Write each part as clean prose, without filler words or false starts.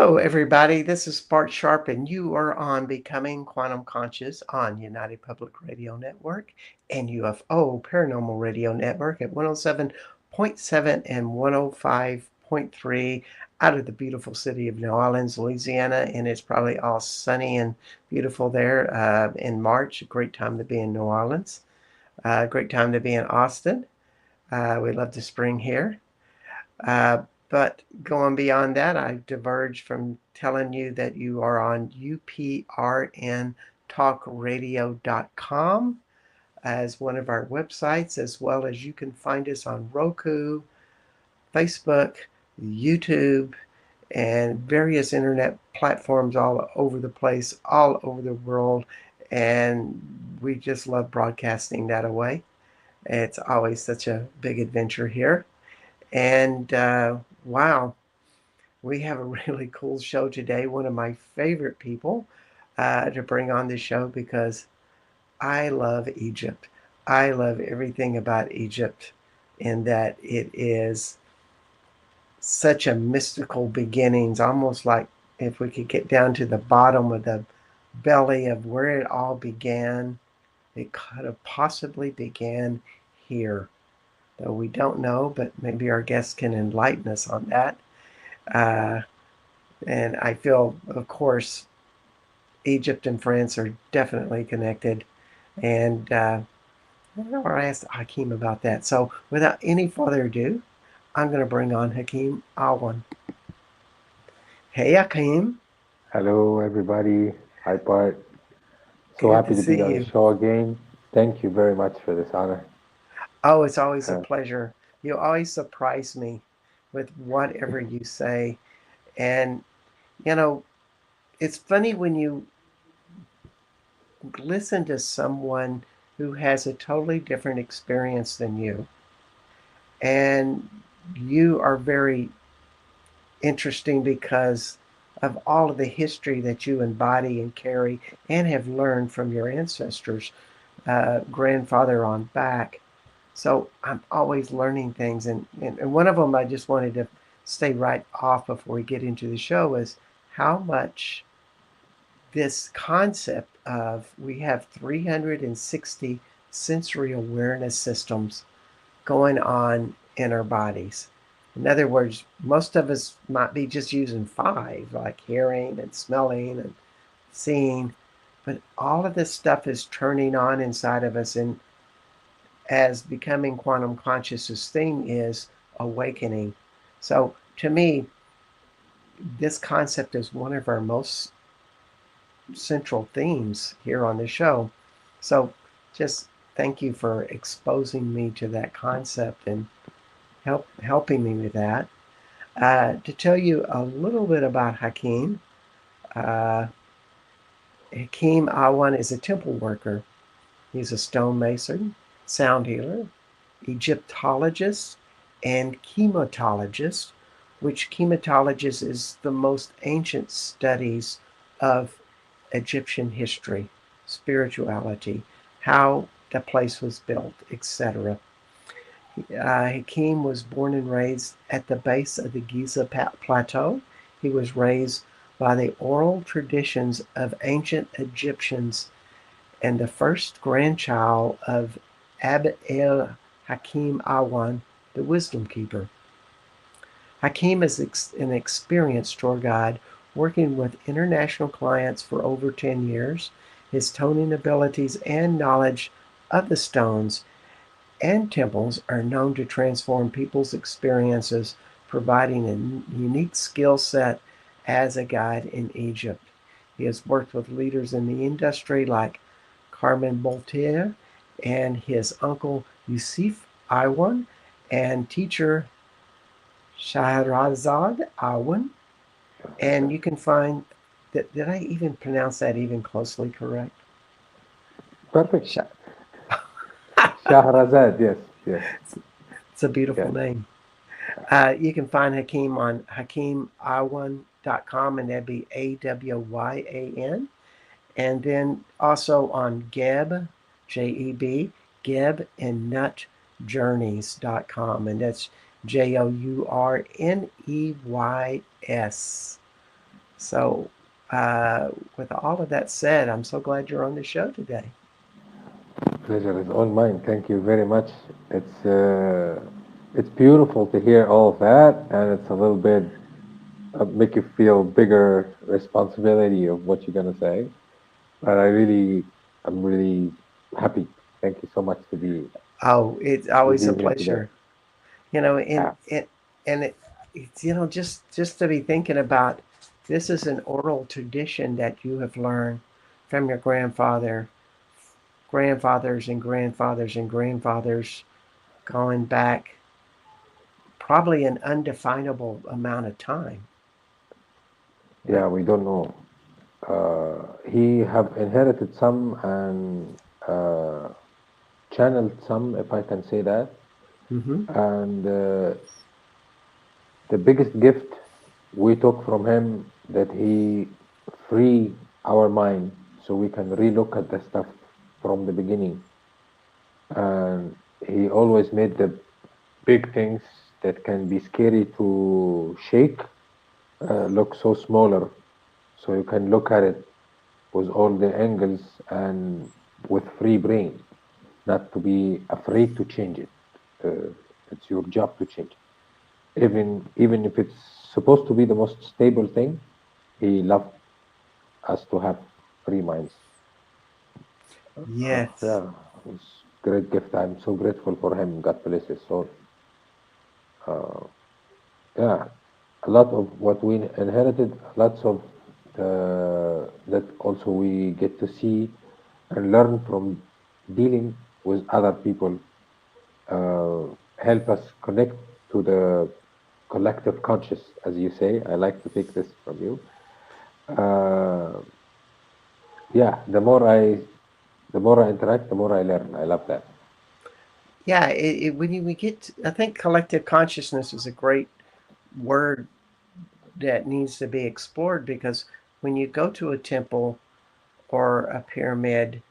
Hello, everybody. This is Bart Sharp, and you are on Becoming Quantum Conscious on United Public Radio Network and UFO Paranormal Radio Network at 107.7 and 105.3 out of the beautiful city of New Orleans, Louisiana. And it's probably all sunny and beautiful there in March. A great time to be in New Orleans. Great time to be in Austin. We love the spring here. But going beyond that, I've diverged from telling you that you are on uprntalkradio.com as one of our websites, as well as you can find us on Roku, Facebook, YouTube, and various internet platforms all over the place, all over the world. And we just love broadcasting that away. It's always such a big adventure here. And wow, we have a really cool show today. One of my favorite people to bring on the show because I love Egypt. I love everything about Egypt in that it is such a mystical beginnings, almost like if we could get down to the bottom of the belly of where it all began, it could have possibly began here. Though we don't know, but maybe our guests can enlighten us on that. Uh, and I feel, of course, Egypt and France are definitely connected. And I'll ask Hakim about that. So without any further ado, I'm going to bring on Hakim Awyan. Hey, Hakim. Hello, everybody. Hi, Bart. So Good to happy to be see on the you. show again. Thank you very much for this honor. Oh, it's always a Uh, pleasure. You always surprise me with whatever you say. And, you know, it's funny when you listen to someone who has a totally different experience than you, and you are very interesting because of all of the history that you embody and carry and have learned from your ancestors, grandfather on back. So I'm always learning things. And one of them I just wanted to stay right off before we get into the show is how much this concept of we have 360 sensory awareness systems going on in our bodies. In other words, most of us might be just using five, like hearing and smelling and seeing, but all of this stuff is turning on inside of us. And as becoming quantum consciousness thing is awakening. So to me, this concept is one of our most central themes here on the show. So just thank you for exposing me to that concept and helping me with that. To tell you a little bit about Hakim, uh, Hakim Awyan is a temple worker. He's a stonemason, sound healer, Egyptologist, and Khemitologist, which Khemitologist is the most ancient studies of Egyptian history, spirituality, how the place was built, etc. Hakim was born and raised at the base of the Giza plateau. He was raised by the oral traditions of ancient Egyptians and the first grandchild of Abd el Hakim Aywan, the wisdom keeper. Hakim is an experienced tour guide working with international clients for over 10 years. His toning abilities and knowledge of the stones and temples are known to transform people's experiences, providing a unique skill set as a guide in Egypt. He has worked with leaders in the industry like Carmen Boltier and his uncle Yusuf Aywan and teacher Shahrazad Aywan. And you can find that, did I even pronounce that even closely correct? Perfect. Shah- Shahrazad, yes, yes, it's a beautiful yes. name. You can find Hakim on hakimawyan.com, and that'd be Awyan. And then also on Geb, Jeb, Geb and nutjourneys.com. And that's Journeys. So, with all of that said, I'm so glad you're on the show today. Pleasure is all mine. Thank you very much. It's beautiful to hear all of that, and it's a little bit make you feel bigger responsibility of what you're gonna say. But I'm really happy. Thank you so much Oh, it's to always a be here today. pleasure. You know, Yeah, it's just to be thinking about this is an oral tradition that you have learned from your grandfathers and grandfathers and grandfathers going back probably an undefinable amount of time. But yeah, we don't know. He have inherited some and channeled some, if I can say that. hmm And the biggest gift we took from him that he free our mind so we can relook at the stuff from the beginning. And he always made the big things that can be scary to shake look so smaller, so you can look at it with all the angles and with free brain, not to be afraid to change it. It's your job to change it, even if it's supposed to be the most stable thing. He loved us to have free minds. yes, Yeah, it's great gift. I'm so grateful for him. God bless his soul. Uh, yeah, a lot of what we inherited, lots of that also we get to see and learn from dealing with other people, uh, help us connect to the collective conscious, as you say. I like to take this from you. Uh, yeah, the more I interact, the more I learn. I love that. yeah. We get, I think collective consciousness is a great word that needs to be explored because when you go to a temple or a pyramid,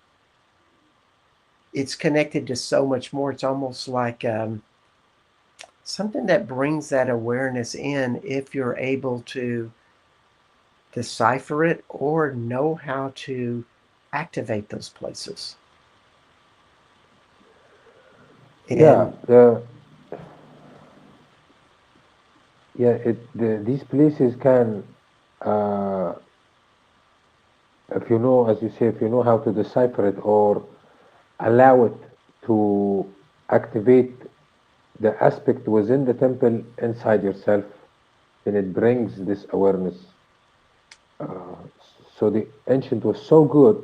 it's connected to so much more. It's almost like something that brings that awareness in if you're able to decipher it or know how to activate those places. Yeah, And these places can, uh, if you know, as you say, if you know how to decipher it or allow it to activate the aspect within the temple inside yourself, then it brings this awareness. Uh, so the ancient was so good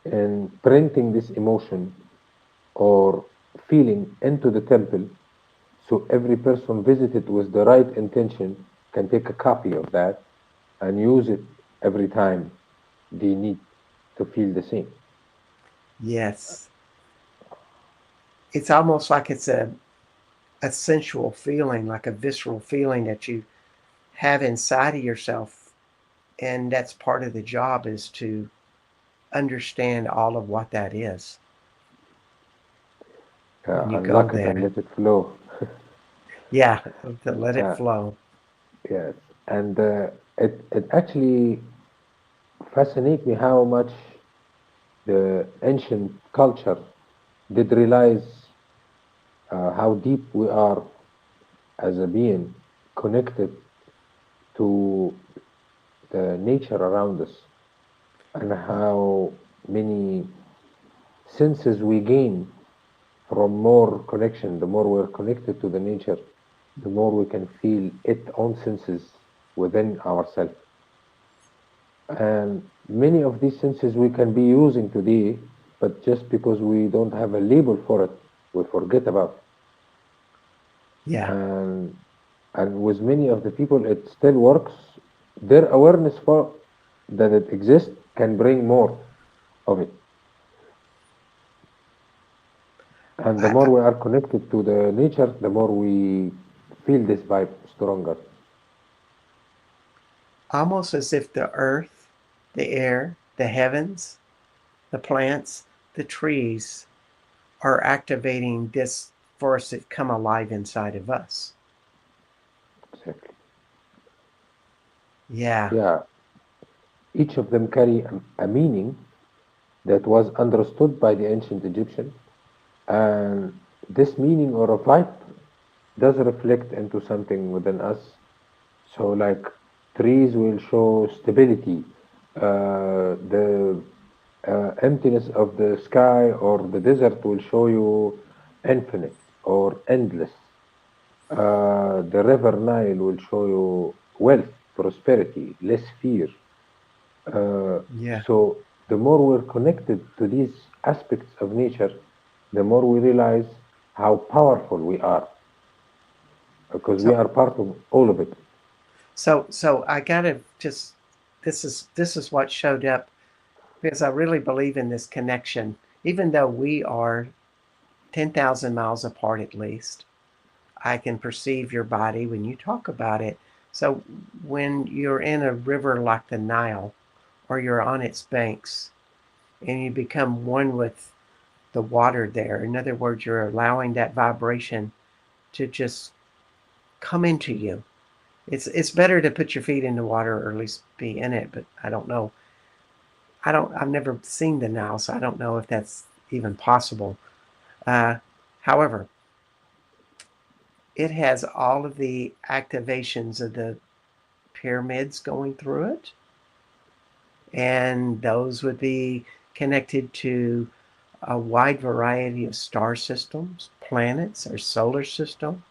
in printing this emotion or feeling into the temple, so every person visited with the right intention can take a copy of that and use it every time they need to feel the same. yes, it's almost like it's a sensual feeling, like a visceral feeling that you have inside of yourself. And that's part of the job is to understand all of what that is when you go Unlock it and there. let it flow. Yeah, to let it Yeah, flow. yes. And it actually fascinates me how much the ancient culture did realize how deep we are as a being connected to the nature around us and how many senses we gain from more connection. The more we're connected to the nature, the more we can feel its own senses within ourselves. And many of these senses we can be using today, but just because we don't have a label for it, we forget about it. Yeah. And with many of the people, it still works. Their awareness for that it exists can bring more of it. And the I, more we are connected to the nature, the more we feel this vibe stronger. almost as if the earth, the air, the heavens, the plants, the trees are activating this for us to come alive inside of us. Exactly. Yeah. Yeah. Each of them carry a meaning that was understood by the ancient Egyptian, and this meaning or a vibe does reflect into something within us. So, like trees will show stability, the emptiness of the sky or the desert will show you infinite or endless. The river Nile will show you wealth, prosperity, less fear. Yeah. So the more we're connected to these aspects of nature, the more we realize how powerful we are because we So are part of all of it. so I gotta just this is what showed up because I really believe in this connection. Even though we are 10,000 miles apart at least, I can perceive your body when you talk about it. So when you're in a river like the Nile or you're on its banks and you become one with the water there, in other words, you're allowing that vibration to just come into you. It's better to put your feet in the water or at least be in it, but I don't know. I've never seen the Nile, so I don't know if that's even possible. Uh, However, it has all of the activations of the pyramids going through it, and those would be connected to a wide variety of star systems, planets, our solar system,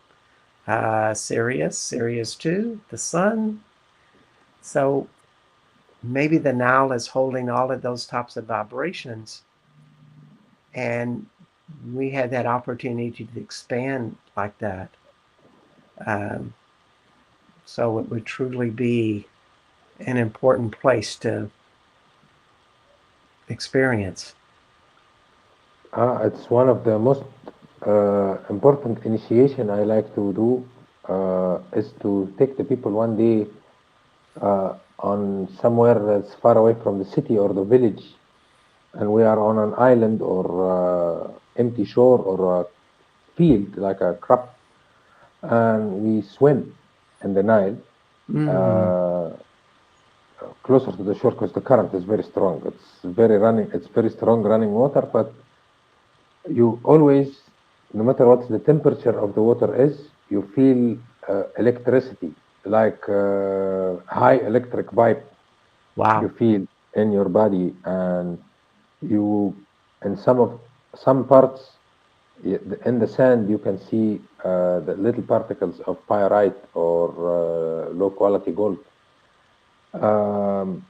Sirius 2, the sun. So maybe the Nile is holding all of those types of vibrations, and we had that opportunity to expand like that. Um, so it would truly be an important place to experience. It's one of the most important initiation I like to do is to take the people one day on somewhere that's far away from the city or the village, and we are on an island or empty shore or a field like a crop, and we swim in the Nile Mm, uh, closer to the shore because the current is very strong. It's very running. It's very strong running water, but you always, no matter what the temperature of the water is, you feel electricity, like high electric vibe wow. you feel in your body, and you, in some parts in the sand, you can see the little particles of pyrite or low quality gold, um,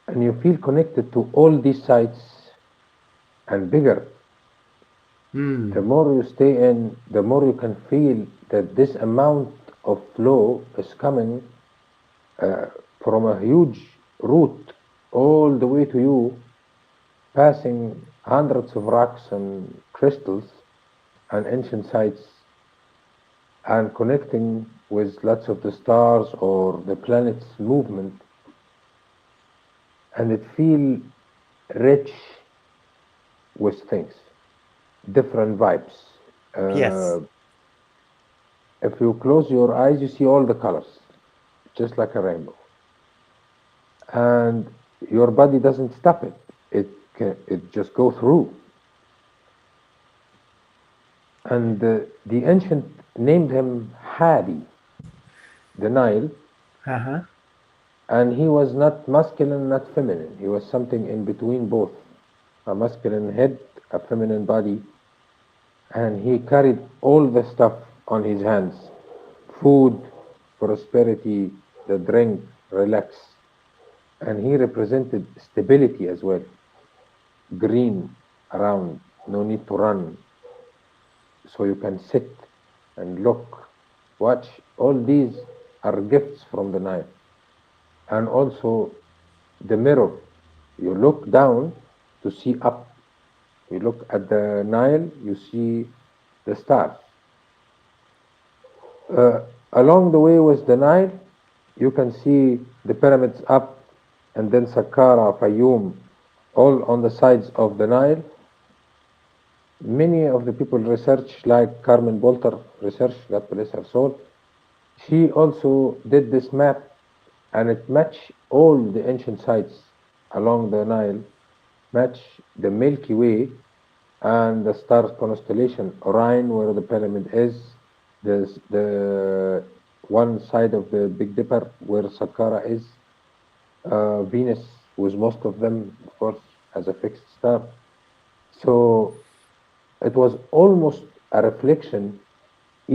and you feel connected to all these sites and bigger. Mm, The more you stay in, the more you can feel that this amount of flow is coming uh, from a huge route all the way to you, passing hundreds of rocks and crystals and ancient sites and connecting with lots of the stars or the planet's movement, and it feel rich with things, different vibes. yes. Uh, if you close your eyes, you see all the colors, just like a rainbow, and your body doesn't stop it. It just go through. And the ancient named him Hadi, the Nile, Uh huh. and he was not masculine, not feminine. He was something in between both, a masculine head, a feminine body, and he carried all the stuff on his hands: food, prosperity, the drink, relax. And he represented stability as well. Green around, no need to run, so you can sit and look, watch. All these are gifts from the Nile. And also the mirror. You look down to see up. You look at the Nile, you see the stars. Uh, Along the way with the Nile, you can see the pyramids up, and then Saqqara, Fayoum, all on the sides of the Nile. Many of the people research, like Carmen Bolter research, God bless her soul. She also did this map and it match all the ancient sites along the Nile, match the Milky Way and the star constellation Orion, where the pyramid is. There's the one side of the Big Dipper where Saqqara is. Venus, with most of them, of course, as a fixed star. So it was almost a reflection,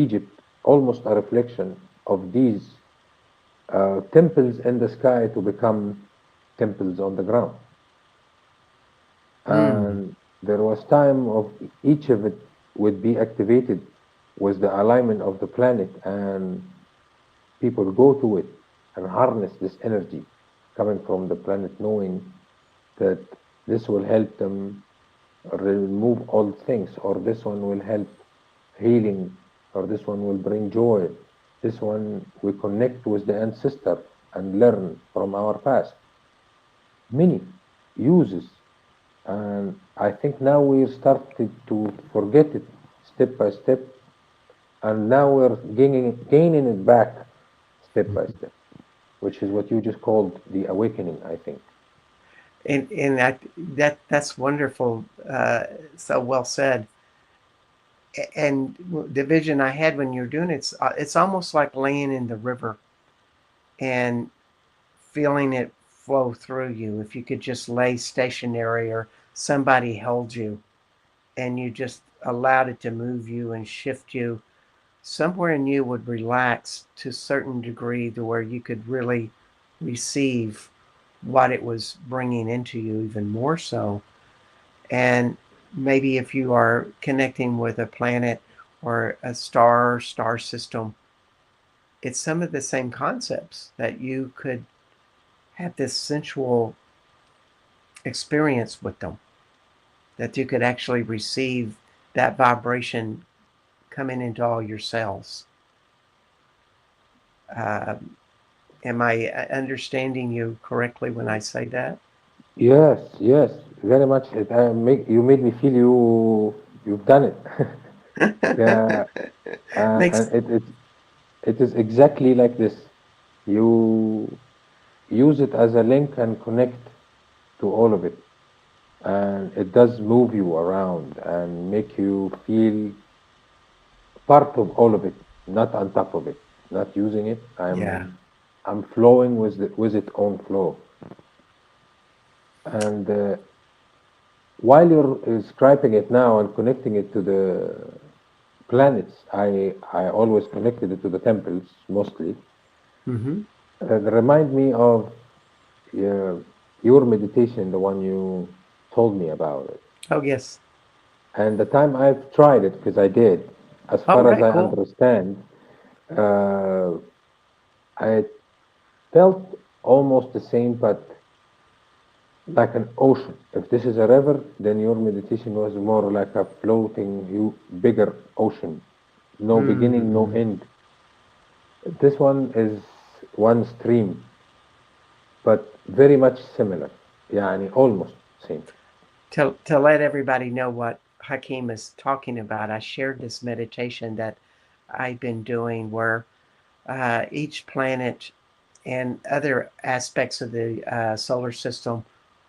Egypt, almost a reflection of these temples in the sky to become temples on the ground. Mm. And there was time of each of it would be activated with the alignment of the planet, and people go to it and harness this energy coming from the planet, knowing that this will help them remove all things, or this one will help healing, or this one will bring joy. This one we connect with the ancestor and learn from our past. Many uses, and I think now we're starting to forget it step by step, and now we're gaining it back step by step, which is what you just called the awakening, I think. And that's wonderful. So well said. And the vision I had when you're doing it's almost like laying in the river and feeling it flow through you. If you could just lay stationary or somebody held you and you just allowed it to move you and shift you, somewhere in you would relax to a certain degree to where you could really receive what it was bringing into you even more so. And maybe if you are connecting with a planet or a star system, it's some of the same concepts that you could have this sensual experience with them, that you could actually receive that vibration coming into all your cells. Uh, am I understanding you correctly when I say that? Yes, yes, very much. You made me feel you've done it. Yeah, Makes and it is exactly like this. You use it as a link and connect to all of it, and it does move you around and make you feel part of all of it, not on top of it, not using it. yeah, I'm flowing with its own flow. And while you're describing it now and connecting it to the planets, I always connected it to the temples mostly. mm-hmm. Remind me of uh, your meditation, the one you told me about it. Oh yes. And the time I've tried it, because I did, as All far as right, I cool. understand, uh, I felt almost the same, but like an ocean. If this is a river, then your meditation was more like a floating, bigger ocean. No beginning, no Mm. end. This one is one stream, but very much similar. يعني almost same. To let everybody know what Hakim is talking about, I shared this meditation that I've been doing where each planet and other aspects of the solar system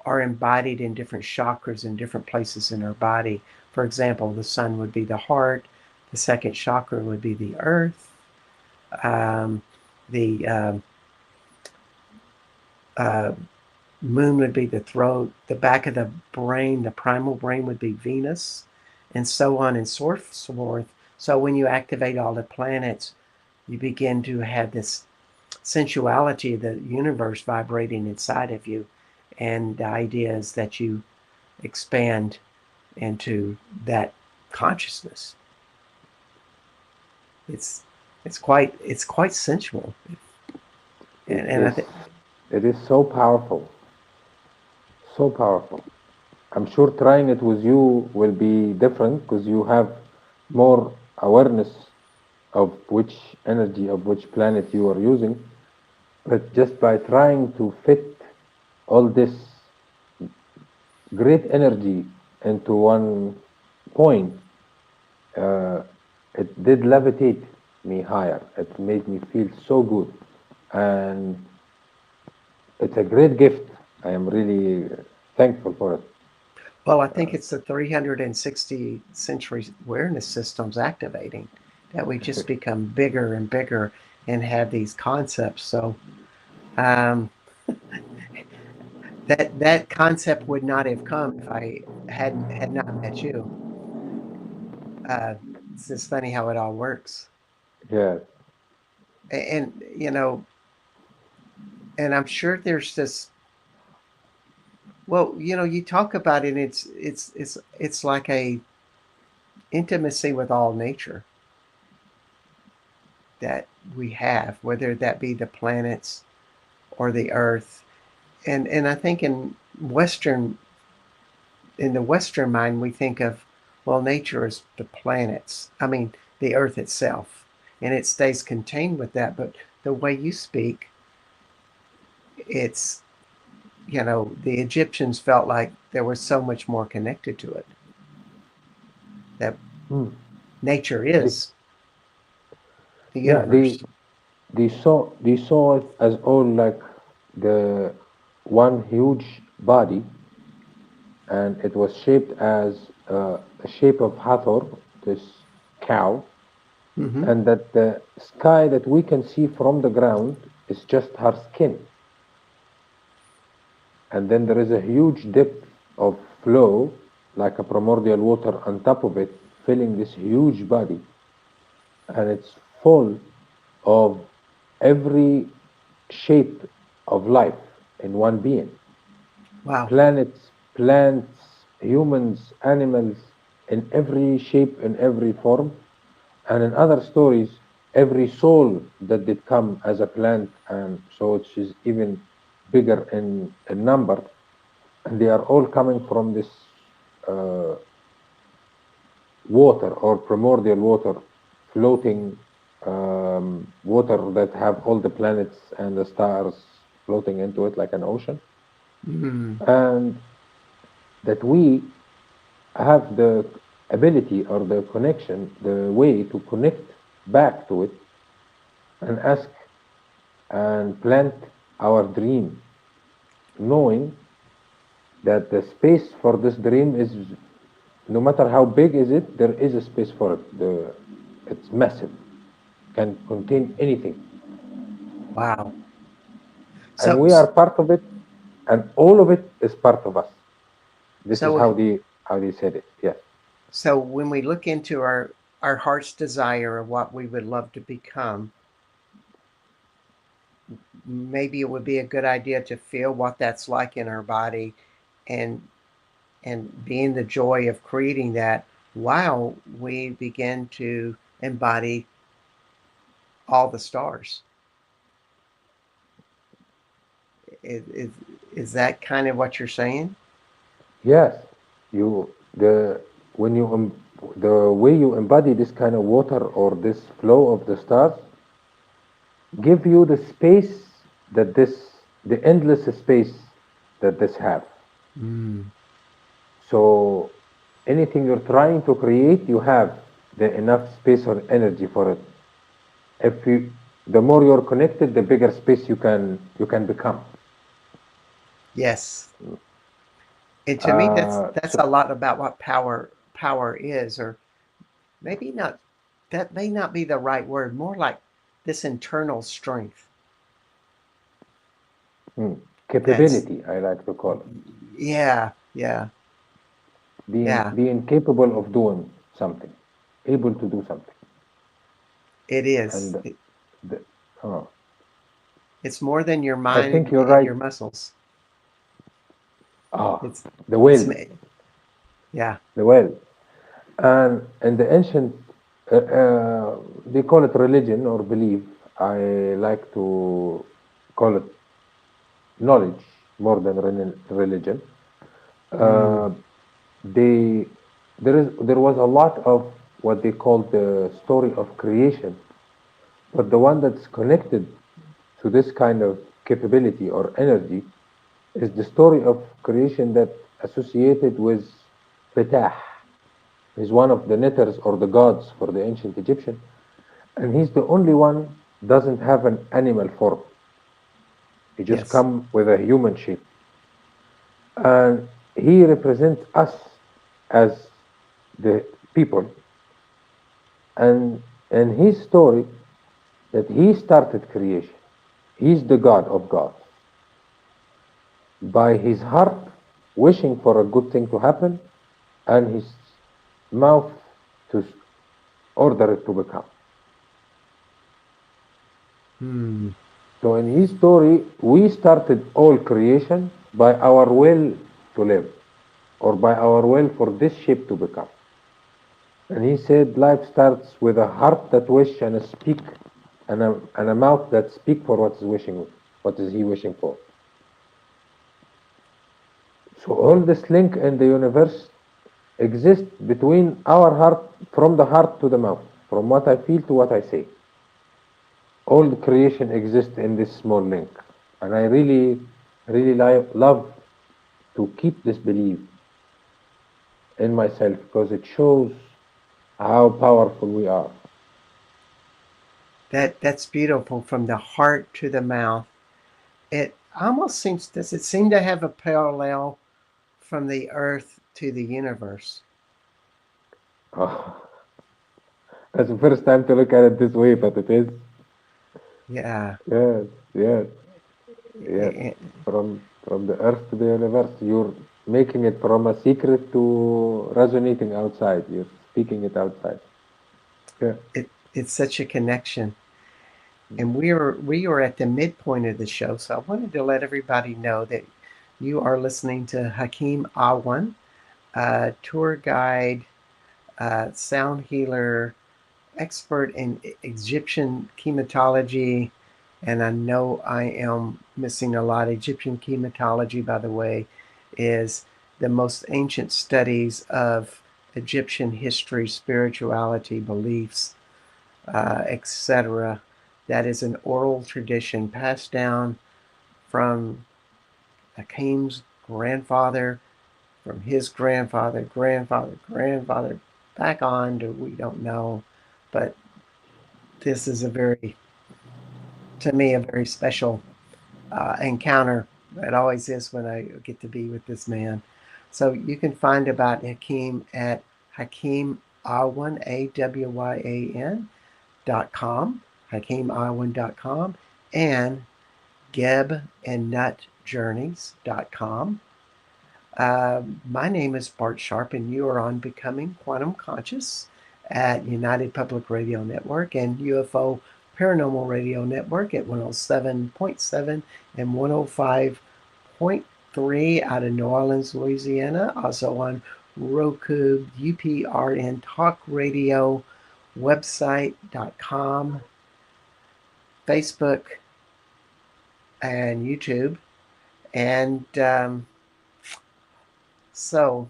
are embodied in different chakras in different places in our body. For example, the sun would be the heart, the second chakra would be the earth, um, the uh, moon would be the throat, the back of the brain, the primal brain would be Venus, and so on and so forth. So when you activate all the planets, you begin to have this sensuality of the universe vibrating inside of you. And the idea is that you expand into that consciousness. It's it's quite sensual, It and I is think it is so powerful, so powerful. I'm sure trying it with you will be different because you have more awareness of which energy of which planet you are using. But just by trying to fit all this great energy into one point, uh, it did levitate me higher. It made me feel so good. And it's a great gift. I am really thankful for it. Well, I think it's the 360 century awareness systems activating that we just become bigger and bigger and have these concepts. So um, that concept would not have come if I had not met you. Uh, it's just funny how it all works, Yeah. and you know, and I'm sure there's this. Well, you know, you talk about it. It's like a intimacy with all nature that we have, whether that be the planets or the earth. And I think in the Western mind we think of, well, nature is the planets. I mean the earth itself. And it stays contained with that. But the way you speak, it's the Egyptians felt like there was so much more connected to it. That Hmm. nature They, is the yeah, universe. they saw it as all like the one huge body, and it was shaped as a shape of Hathor, this cow, Mm-hmm. and that the sky that we can see from the ground is just her skin, and then there is a huge depth of flow, like a primordial water on top of it, filling this huge body, and it's full of every shape of life in one being. Wow. Planets, plants, humans, animals, in every shape, in every form. And in other stories, every soul that did come as a plant, and so it is even bigger in number, and they are all coming from this uh, water or primordial water, floating water that have all the planets and the stars floating into it like an ocean, Mm. and that we have the ability or the connection, the way to connect back to it and ask and plant our dream, knowing that the space for this dream is, no matter how big is it, there is a space for it. It's massive, can contain anything, Wow. and So we are part of it, and all of it is part of us. This is so if how they said it. Yes. so when we look into our heart's desire of what we would love to become, maybe it would be a good idea to feel what that's like in our body and being the joy of creating that while we begin to embody all the stars. Is that kind of what you're saying? Yes, you the when you the way you embody this kind of water or this flow of the stars give you the space that this the endless space that this have. Mm. So anything you're trying to create, you have the enough space or energy for it. If you the more you're connected, the bigger space you can become. Yes. And to me, that's a So lot about what power is, or maybe not. That may not be the right word. More like this internal strength. hmm, That's capability, I like to call it, yeah, yeah, yeah. being capable of doing something, able to do something, It is. and the, uh, It's more than your I mind think you're and right. your muscles. Ah, It's the it's will, yeah. the will, and in the ancient, they call it religion or belief. I like to call it knowledge more than religion. Mm, Uh, they there was a lot of what they call the story of creation, but the one that's connected to this kind of capability or energy is the story of creation that associated with Ptah. He's one of the knitters or the gods for the ancient Egyptian, and he's the only one doesn't have an animal form. He just Yes. come with a human shape, and he represents us as the people. And his story that he started creation. He's the God of gods. By his heart wishing for a good thing to happen, and his mouth to order it to become. Hmm. So in his story, we started all creation by our will to live, or by our will for this shape to become. And he said life starts with a heart that wish and a speak and a mouth that speak for what is wishing, what is he wishing for. So all this link in the universe exists between our heart, from the heart to the mouth, from what I feel to what I say. All the creation exists in this small link. And I really, really love to keep this belief in myself because it shows how powerful we are. That's beautiful from the heart to the mouth. It almost seems, does it seem to have a parallel from the earth to the universe? Oh, that's the first time to look at it this way, but it is. Yeah. Yes, yes, yes. It, From the earth to the universe, you're making it from a secret to resonating outside. You're speaking it outside. Yeah. it's such a connection. And we are at the midpoint of the show, so I wanted to let everybody know that you are listening to Hakim Awyan, tour guide, sound healer, expert in Egyptian chematology, and I know I am missing a lot. Egyptian chematology, by the way, is the most ancient studies of Egyptian history, spirituality, beliefs, etc. That is an oral tradition passed down from Hakim's grandfather, from his grandfather, grandfather, grandfather, back on to we don't know. But this is a very, to me, a very special encounter. It always is when I get to be with this man. So you can find about Hakim at Hakim Awyan, AWYAN.com, HakimAwyan.com, and gebandnutjourneys.com. My name is Bart Sharp, and you are on Becoming Quantum Conscious at United Public Radio Network and UFO Paranormal Radio Network at 107.7 and 105.3 out of New Orleans, Louisiana. Also on Roku, UPRN Talk Radio, website.com, Facebook, and YouTube. And so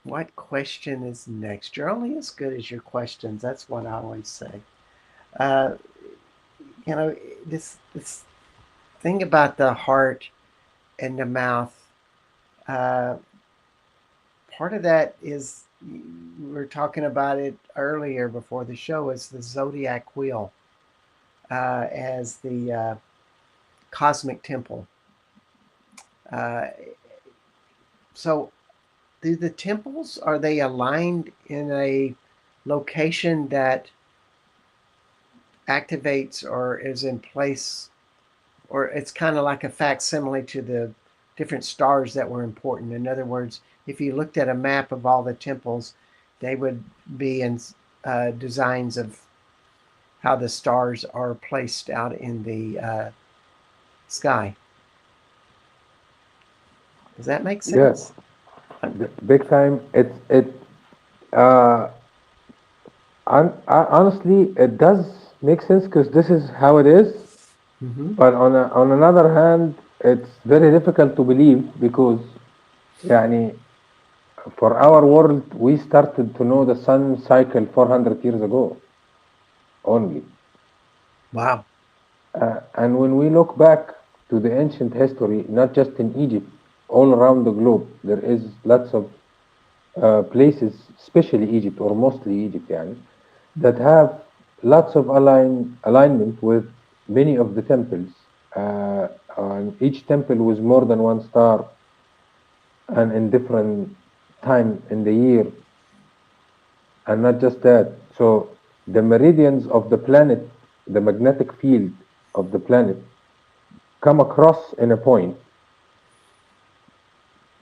what question is next? You're only as good as your questions. That's what I always say. Uh, you know, this thing about the heart and the mouth. Uh, Part of that is we were talking about it earlier before the show. Is the zodiac wheel as the cosmic temple. Uh, so, do the temples, are they aligned in a location that activates or is in place, or it's kind of like a facsimile to the different stars that were important? In other words, if you looked at a map of all the temples, they would be in designs of how the stars are placed out in the sky. Does that make Yes, sense? Uh, big time. Uh, honestly, it does make sense because this is how it is. mm-hmm. But on another hand, it's very difficult to believe because, يعني, for our world, we started to know the sun cycle 400 years ago only. Wow. And when we look back to the ancient history, not just in Egypt, all around the globe, there is lots of places, especially Egypt or mostly Egypt, يعني, that have lots of alignment with many of the temples and each temple was more than one star and in different time in the year. And not just that, so the meridians of the planet, the magnetic field of the planet, come across in a point.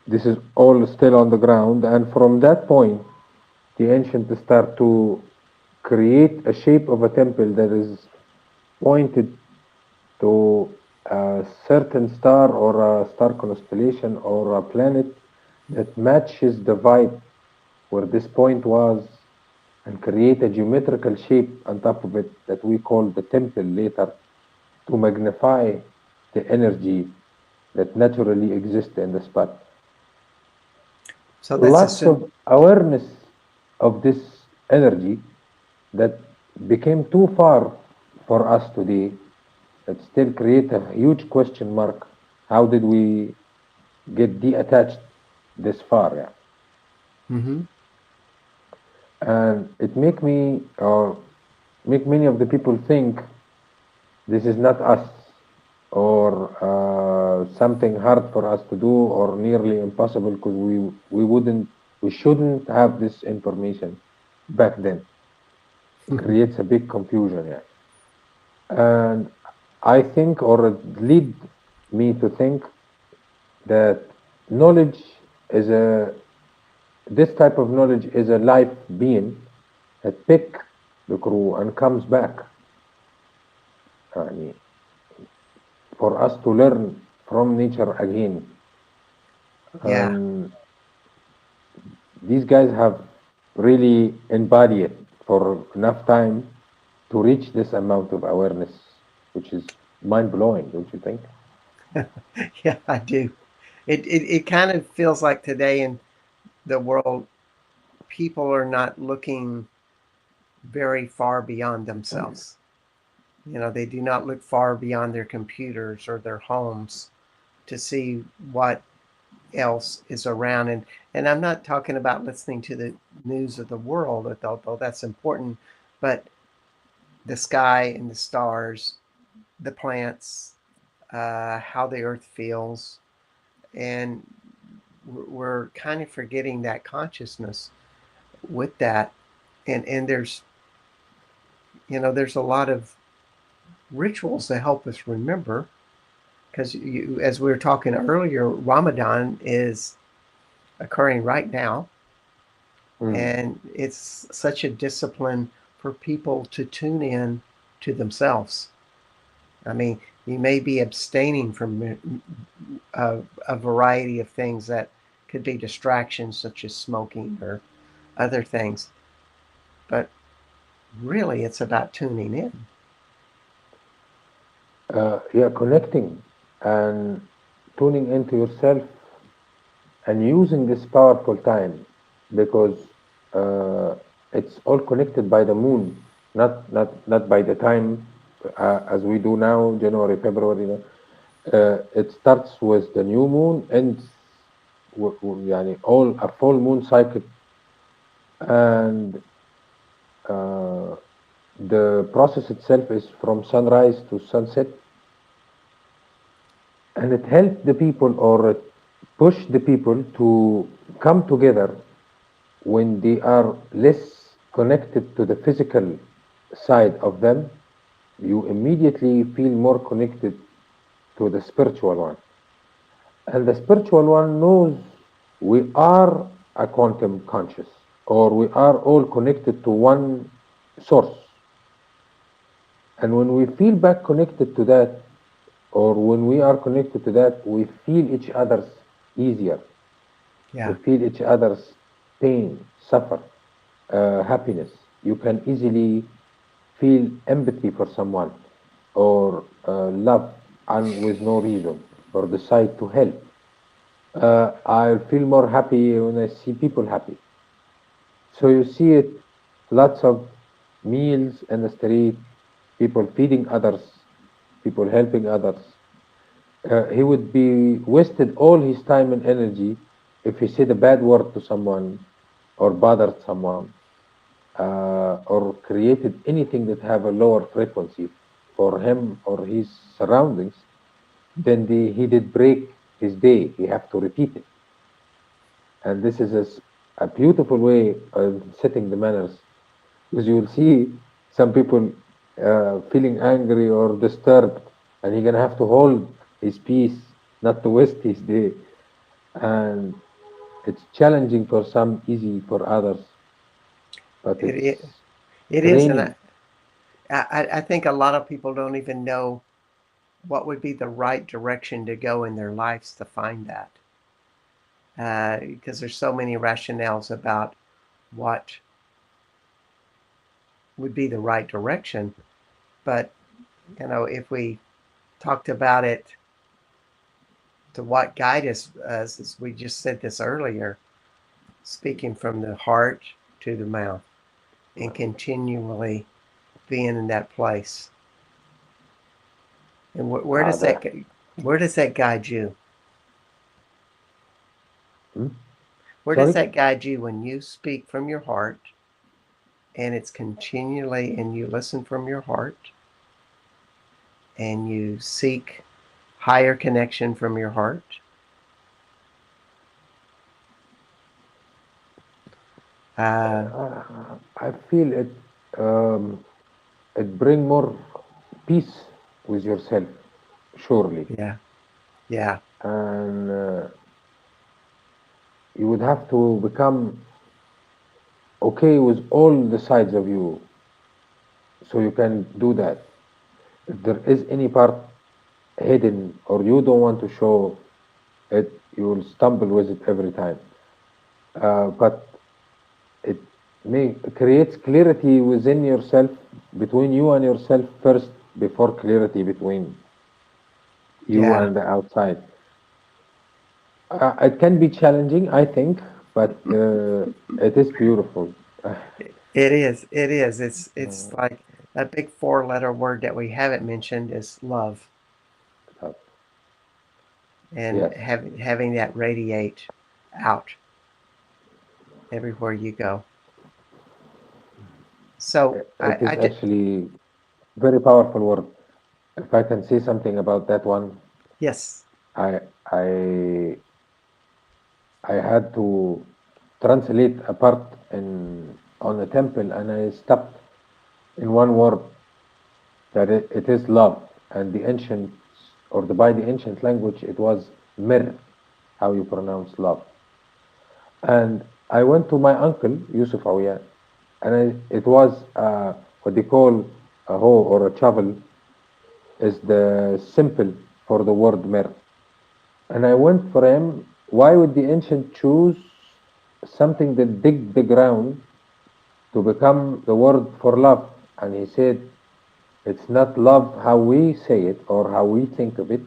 This is all still on the ground, and from that point, the ancients start to create a shape of a temple that is pointed to a certain star or a star constellation or a planet that matches the vibe where this point was, and create a geometrical shape on top of it that we call the temple later to magnify the energy that naturally exists in the spot. So that's a Lots sim. of awareness of this energy that became too far for us today that still create a huge question mark. How did we get detached this far? Yeah. Hmm. And it make me or make many of the people think this is not us or something hard for us to do or nearly impossible because we shouldn't have this information back then. It creates a big confusion, yeah. And I think or it lead me to think that knowledge is a this type of knowledge is a life being that pick the crew and comes back يعني, for us to learn from nature again. Yeah, And these guys have really embodied it for enough time to reach this amount of awareness, which is mind blowing, don't you think? yeah, I do. It kind of feels like today in the world, people are not looking very far beyond themselves. You know, they do not look far beyond their computers or their homes to see what else is around. And I'm not talking about listening to the news of the world, although that's important, but the sky and the stars, the plants, how the earth feels, and we're kind of forgetting that consciousness with that. And there's, you know, there's a lot of rituals to help us remember because as we were talking earlier, Ramadan is occurring right now, Mm. and it's such a discipline for people to tune in to themselves. I mean, you may be abstaining from a variety of things that could be distractions, such as smoking or other things, but really it's about tuning in. Yeah, connecting and tuning into yourself and using this powerful time because uh, it's all connected by the moon, not by the time as we do now, January, February. You know. It starts with the new moon, ends يعني all a full moon cycle, and uh, the process itself is from sunrise to sunset, and it helped the people or it pushed the people to come together when they are less connected to the physical side of them. You immediately feel more connected to the spiritual one. And the spiritual one knows we are a quantum conscious, or we are all connected to one source. And when we feel back connected to that, or when we are connected to that, we feel each other's easier. We Yeah, feel each other's pain, suffer, happiness. You can easily feel empathy for someone or love and with no reason or decide to help. I feel more happy when I see people happy. So you see it, lots of meals in the street, people feeding others, people helping others. He would be wasted all his time and energy if he said a bad word to someone or bothered someone or created anything that have a lower frequency for him or his surroundings. then he did break his day. He have to repeat it. And this is a beautiful way of setting the manners. Because you will see some people feeling angry or disturbed, and he's gonna have to hold his peace, not to waste his day. And it's challenging for some, easy for others, but It it, it's it is, and training. I think a lot of people don't even know what would be the right direction to go in their lives to find that, because there's so many rationales about what would be the right direction. But if we talked about it to what guide us, as we just said this earlier, speaking from the heart to the mouth and continually being in that place. And Uh, the, where does that guide you? hmm? Where does Sorry? that guide you when you speak from your heart and it's continually and you listen from your heart and you seek higher connection from your heart? Uh, I feel um, it bring more peace with yourself, surely. yeah, yeah, And you would have to become okay with all the sides of you so you can do that. If there is any part hidden or you don't want to show it, you will stumble with it every time. But it creates clarity within yourself, between you and yourself first, before clarity between you yeah. and the outside. It can be challenging, I think, but it is beautiful. It is. It is. It's like a big four-letter word that we haven't mentioned is love, and Yes, having that radiate out everywhere you go. So it is actually very powerful word. If I can say something about that one, yes, I I I had to translate a part in on a temple, and I stopped in one word that it is love, and the ancient or the by the ancient language it was mir, how you pronounce love. And I went to my uncle Yusuf Awyan, and it was what they call a hoe or a shovel is the simple for the word mir. And I went for him. Why would the ancient choose something that dig the ground to become the word for love? And he said, it's not love how we say it or how we think of it.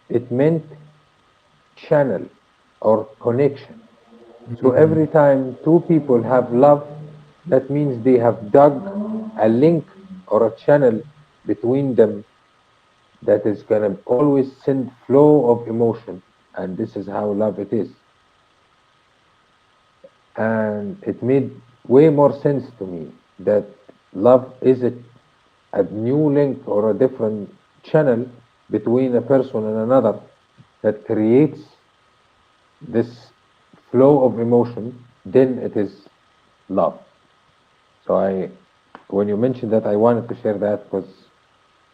It meant channel or connection. So mm, every time two people have love, that means they have dug a link or a channel between them that is going to always send flow of emotion. And this is how love it is. And it made way more sense to me that love is a new link or a different channel between a person and another that creates this flow of emotion, then it is love. So when you mentioned that, I wanted to share that because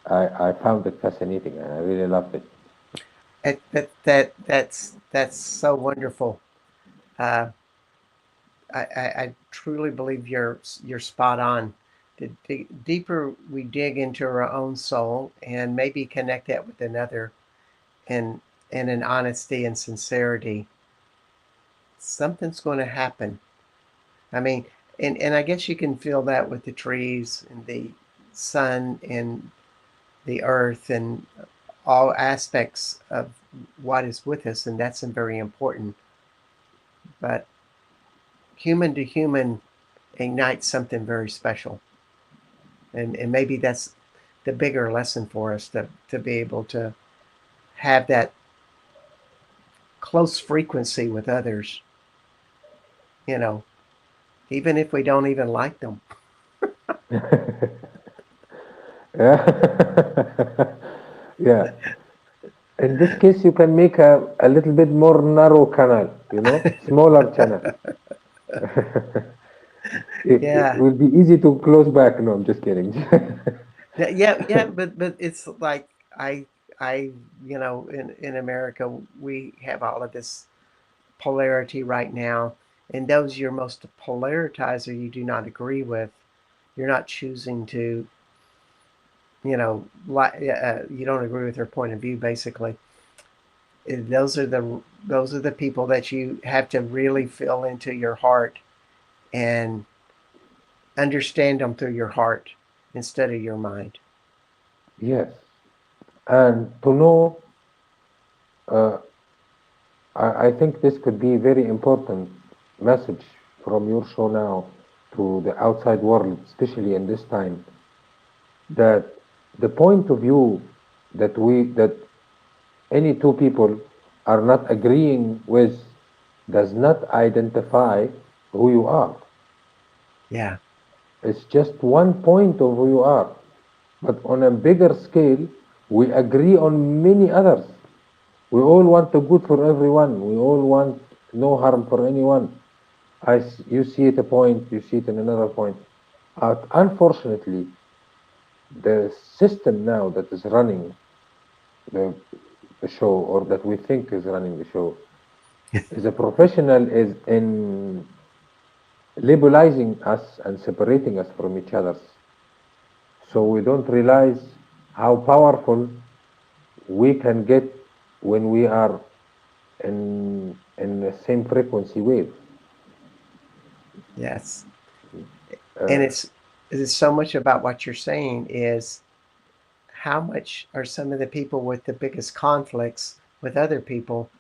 I found it fascinating and I really loved it. that's so wonderful. Uh, I truly believe you're spot on. The deeper we dig into our own soul and maybe connect that with another in in an honesty and sincerity, something's going to happen. I mean, and I guess you can feel that with the trees and the sun and the earth and all aspects of what is with us, and that's very important. But human to human ignites something very special, and maybe that's the bigger lesson for us to be able to have that close frequency with others. You know, even if we don't even like them. Yeah. Yeah. In this case, you can make a little bit more narrow canal, smaller channel. It Yeah. will be easy to close back. No, I'm just kidding. Yeah, but it's like I I in America we have all of this polarity right now, and those you're most polarized or you do not agree with, you're not choosing to, you don't agree with their point of view. Basically, those are the people that you have to really feel into your heart and understand them through your heart instead of your mind. Yes, and to know, uh, I think this could be a very important message from your show now to the outside world, especially in this time, that the point of view that any two people are not agreeing with does not identify who you are. Yeah, It's just one point of who you are. But on a bigger scale, we agree on many others. We all want the good for everyone. We all want no harm for anyone. You see it a point, you see it in another point. Unfortunately, the system now that is running the, the show, or that we think is running the show, is a professional is in labelizing us and separating us from each other. So we don't realize how powerful we can get when we are in the same frequency wave. yes. And Uh, it's so much about what you're saying is how much are some of the people with the biggest conflicts with other people,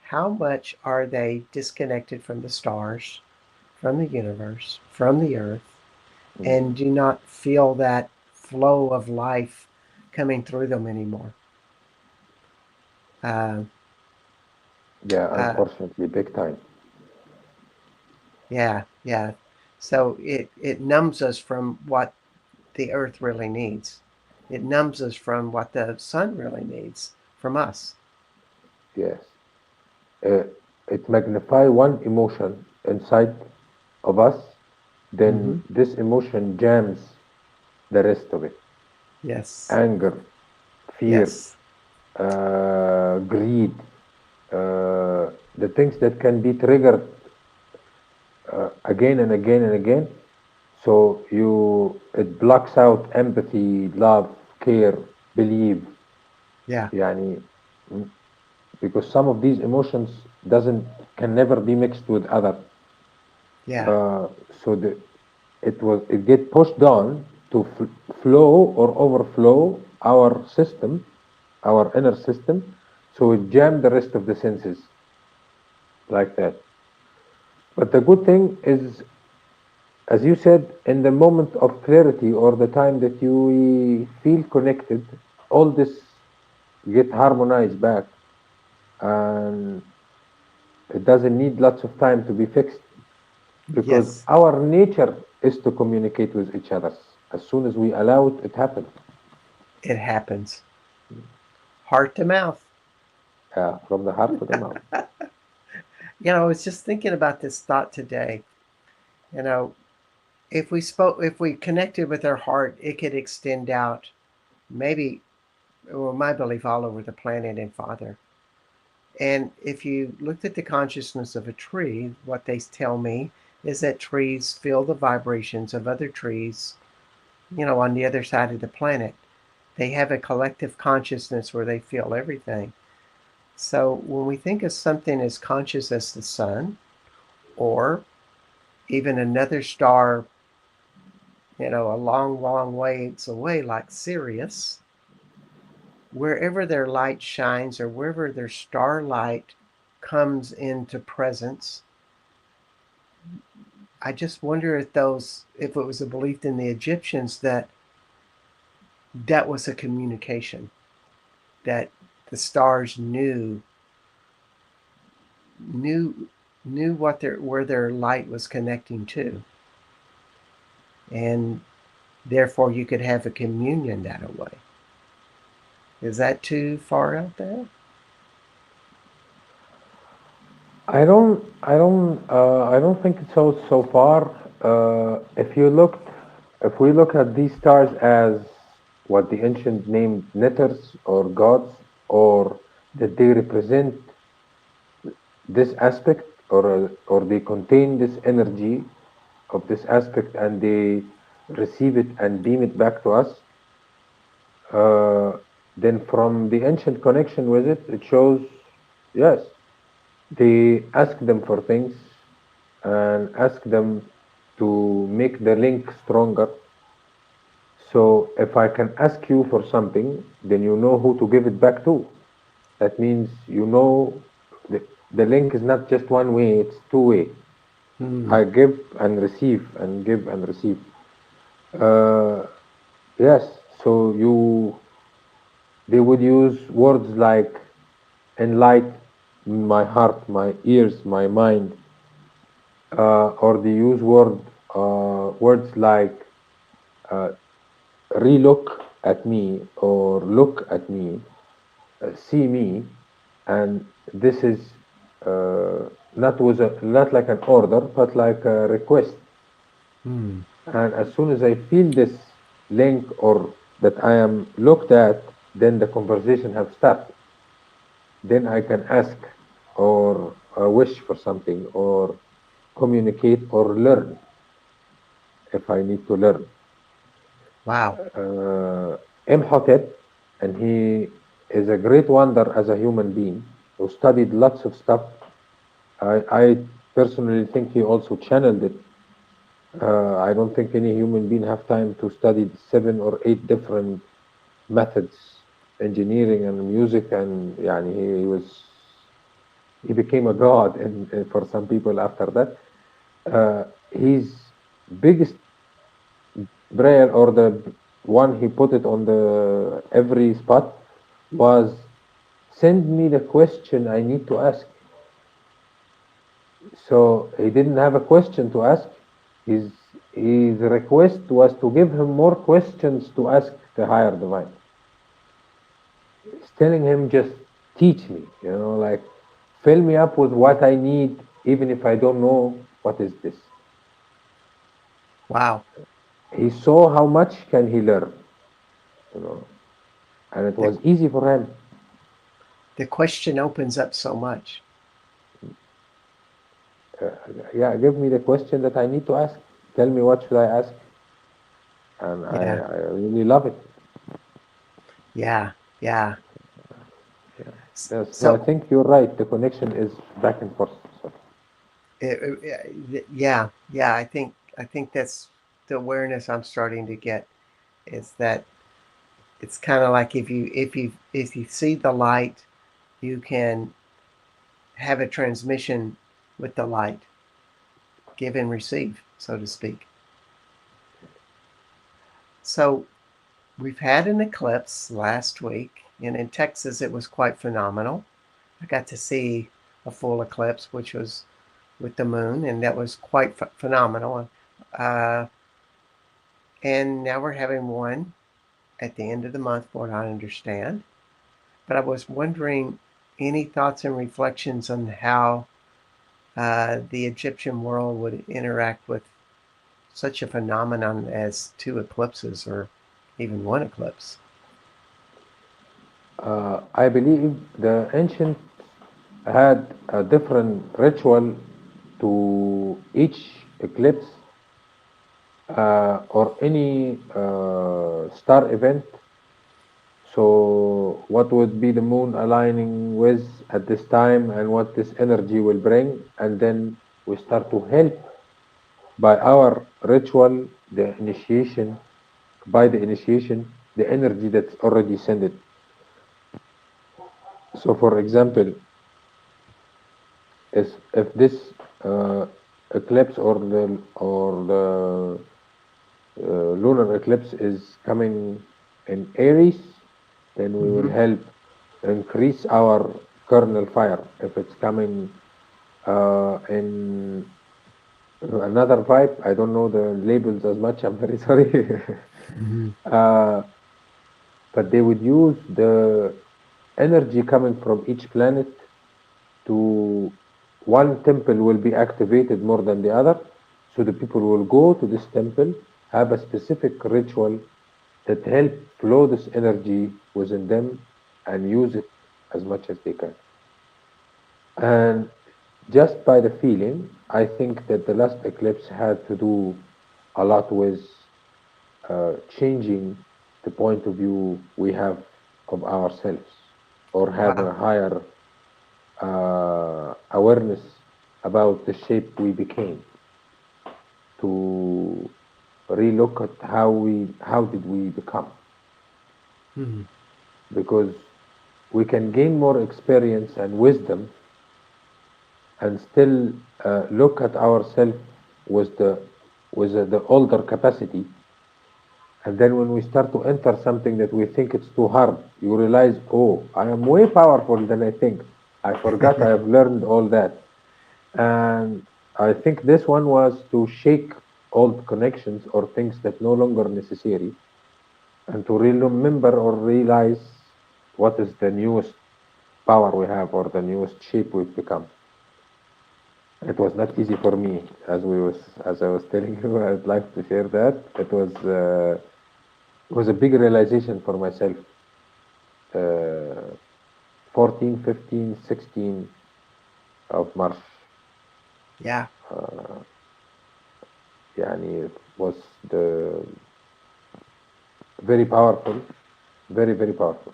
how much are they disconnected from the stars, from the universe, from the earth, and mm, do not feel that flow of life coming through them anymore? Uh, yeah, uh, unfortunately, big time. yeah, yeah. So it numbs us from what the earth really needs. It numbs us from what the sun really needs from us. Yes. Uh, it magnify one emotion inside of us, Mm-hmm. then this emotion jams the rest of it. Yes. Anger, fear, Yes. greed, the things that can be triggered again and again and again. So it blocks out empathy, love, care, believe. Yeah. يعني, mm, because some of these emotions doesn't can never be mixed with other. Yeah. Uh, so it get pushed on to flow or overflow our system, our inner system. So it jam the rest of the senses like that. But the good thing is, as you said, in the moment of clarity or the time that you feel connected, all this get harmonized back, and it doesn't need lots of time to be fixed because Yes. our nature is to communicate with each other. As soon as we allow it, it happens. It happens. Heart to mouth. From the heart to the mouth. I was just thinking about this thought today. You know, if we connected with our heart, it could extend out maybe, well, my belief, all over the planet and farther. And if you looked at the consciousness of a tree, what they tell me is that trees feel the vibrations of other trees, on the other side of the planet. They have a collective consciousness where they feel everything. So when we think of something as conscious as the sun, or even another star, a long, long ways away, like Sirius, wherever their light shines or wherever their starlight comes into presence, I just wonder if it was a belief in the Egyptians that that was a communication, that the stars knew knew where their light was connecting to, and therefore you could have a communion that way. Is that too far out there? I don't think it's so far. If we look at these stars as what the ancient named netters or gods, or that they represent this aspect, or they contain this energy of this aspect, and they receive it and beam it back to us, uh, then from the ancient connection with it, it shows yes, they ask them for things and ask them to make the link stronger. So if I can ask you for something, then you know who to give it back to. That means you know the link is not just one way, it's two way. Hmm. I give and receive and give and receive. Uh, yes, so they would use words like enlight my heart, my ears, my mind, or they use words like uh, relook at me or look at me, see me, and this is not like an order, but like a request. Hmm. And as soon as I feel this link or that I am looked at, then the conversation have started. Then I can ask or wish for something or communicate or learn if I need to learn. Wow. Imhotep, and he is a great wonder as a human being who studied lots of stuff. I personally think he also channeled it. I don't think any human being have time to study 7 or 8 different methods, engineering and music, and yani he became a god, and for some people after that, his biggest prayer or the one he put it on the every spot was send me the question I need to ask. So he didn't have a question to ask. His request was to give him more questions to ask the higher divine. He's telling him just teach me, like fill me up with what I need, even if I don't know what is this. Wow. He saw how much can he learn, you know, and it The was easy for him. the question opens up so much. Uh, yeah, give me the question that I need to ask. Tell me what should I ask, and Yeah. I really love it. Yeah. Yeah. Yeah. Yes, so I So think you're right. The connection is back and forth. So, yeah. Yeah. I think that's the awareness I'm starting to get is that it's kind of like if you see the light, you can have a transmission with the light, give and receive, so to speak. So we've had an eclipse last week, and in Texas it was quite phenomenal. I got to see a full eclipse, which was with the moon, and that was quite phenomenal. Uh, and now we're having one at the end of the month, what I understand. But I was wondering any thoughts and reflections on how the Egyptian world would interact with such a phenomenon as two eclipses or even one eclipse. I believe the ancient had a different ritual to each eclipse or any star event. So, what would be the moon aligning with at this time, and what this energy will bring, and then we start to help by our ritual, by the initiation, the energy that's already sent. So, for example, if this uh, eclipse or the lunar eclipse is coming in Aries, then we will Mm-hmm. help increase our kernel fire. If it's coming in another vibe, I don't know the labels as much. I'm very sorry. Mm-hmm. uh, but they would use the energy coming from each planet to one temple will be activated more than the other. So the people will go to this temple, have a specific ritual that help flow this energy within them and use it as much as they can. And just by the feeling, I think that the last eclipse had to do a lot with changing the point of view we have of ourselves, or have Wow. a higher awareness about the shape we became, to relook at how did we become, Hmm. because we can gain more experience and wisdom and still look at ourselves with the older capacity. And then when we start to enter something that we think it's too hard, you realize, oh, I am way powerful than I think. I forgot I have learned all that. And I think this one was to shake old connections or things that no longer necessary, and to remember or realize what is the newest power we have or the newest shape we've become. It was not easy for me, as I was telling you. I'd like to share that it was a big realization for myself. Uh, 14, 15, 16 of March. Yeah. Uh, يعني it was the very powerful, very very powerful.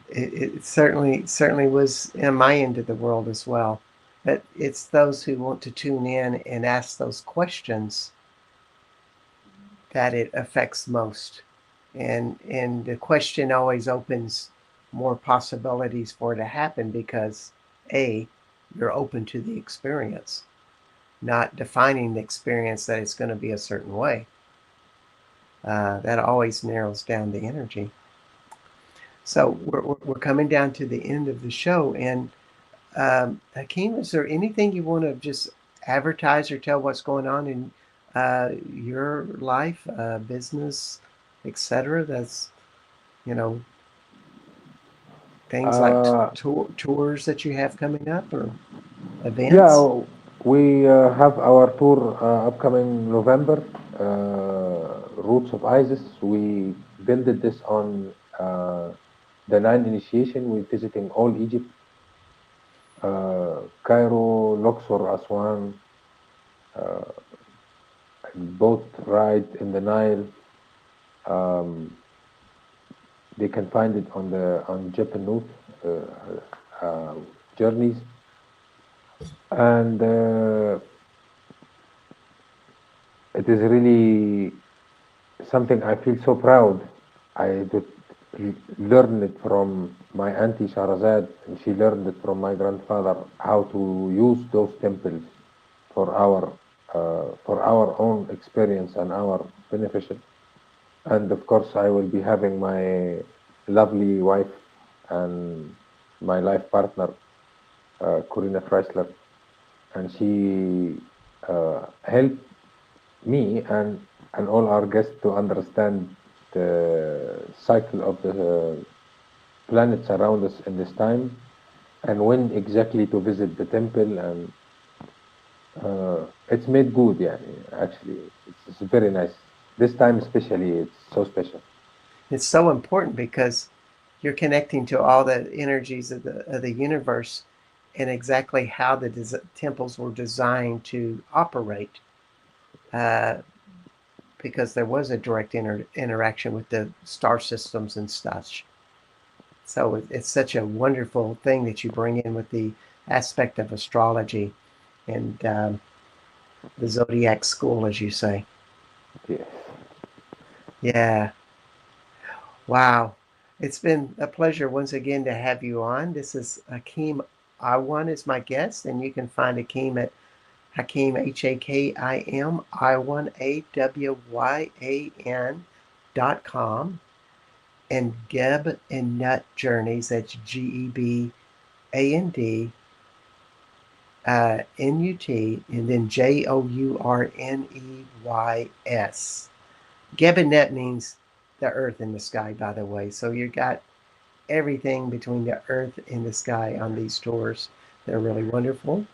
It certainly was in my end of the world as well. But it's those who want to tune in and ask those questions that it affects most. And the question always opens more possibilities for it to happen because A, you're open to the experience, not defining the experience that it's going to be a certain way. That always narrows down the energy. So we're coming down to the end of the show. And Hakim, is there anything you want to just advertise or tell what's going on in your life, business, etc.? That's, you know, things like Uh, tours that you have coming up or events. yeah, we have our tour upcoming November, Roots of Isis. We built this on the nine initiation. We're visiting all Egypt, Cairo, Luxor, Aswan, uh, boat ride in the Nile. Um, they can find it on the on Japanese journeys, and it is really something I feel so proud. I did learn it from my auntie Shahrazad, and she learned it from my grandfather how to use those temples for our own experience and our beneficial. And of course, I will be having my lovely wife and my life partner, Corina Chrysler, and she helped me and all our guests to understand the cycle of the planets around us in this time, and when exactly to visit the temple. And it's made good, yeah. Actually, it's very nice. This time especially, it's so special. It's so important because you're connecting to all the energies of the universe and exactly how the temples were designed to operate. Uh, because there was a direct interaction with the star systems and such. So it's such a wonderful thing that you bring in with the aspect of astrology and the zodiac school, as you say. Yes. Yeah. Wow. It's been a pleasure once again to have you on. This is Hakim Aywan is my guest, and you can find Hakim at Hakim Hakim Awyan.com and Geb and Nut Journeys. That's GEBAND and then JOURNEYS. Geb and Nut means the earth and the sky, by the way. So you got everything between the earth and the sky on these tours. They're really wonderful.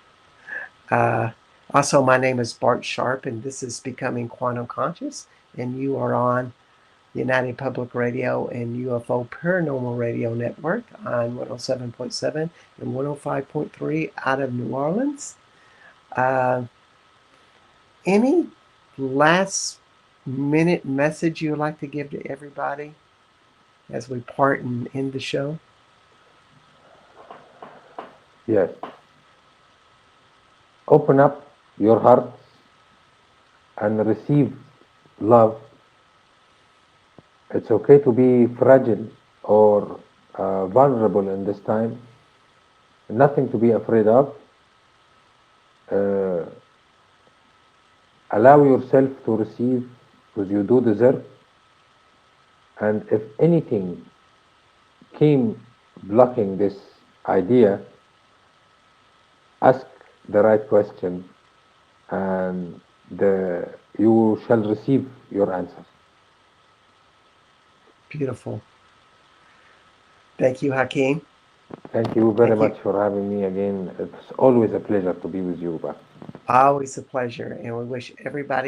Uh, Also, my name is Bart Sharp, and this is Becoming Quantum Conscious, and you are on United Public Radio and UFO Paranormal Radio Network on 107.7 and 105.3 out of New Orleans. Uh, any last minute message you would like to give to everybody as we part and end the show? Yes. Open up your hearts and receive love. It's okay to be fragile or vulnerable in this time. Nothing to be afraid of. Uh, Allow yourself to receive because you do deserve. And if anything came blocking this idea, ask the right question and you shall receive your answers. Beautiful. Thank you, Hakeem. Thank you very Thank you. much for having me again. It's always a pleasure to be with you, Bart. Always a pleasure. And we wish everybody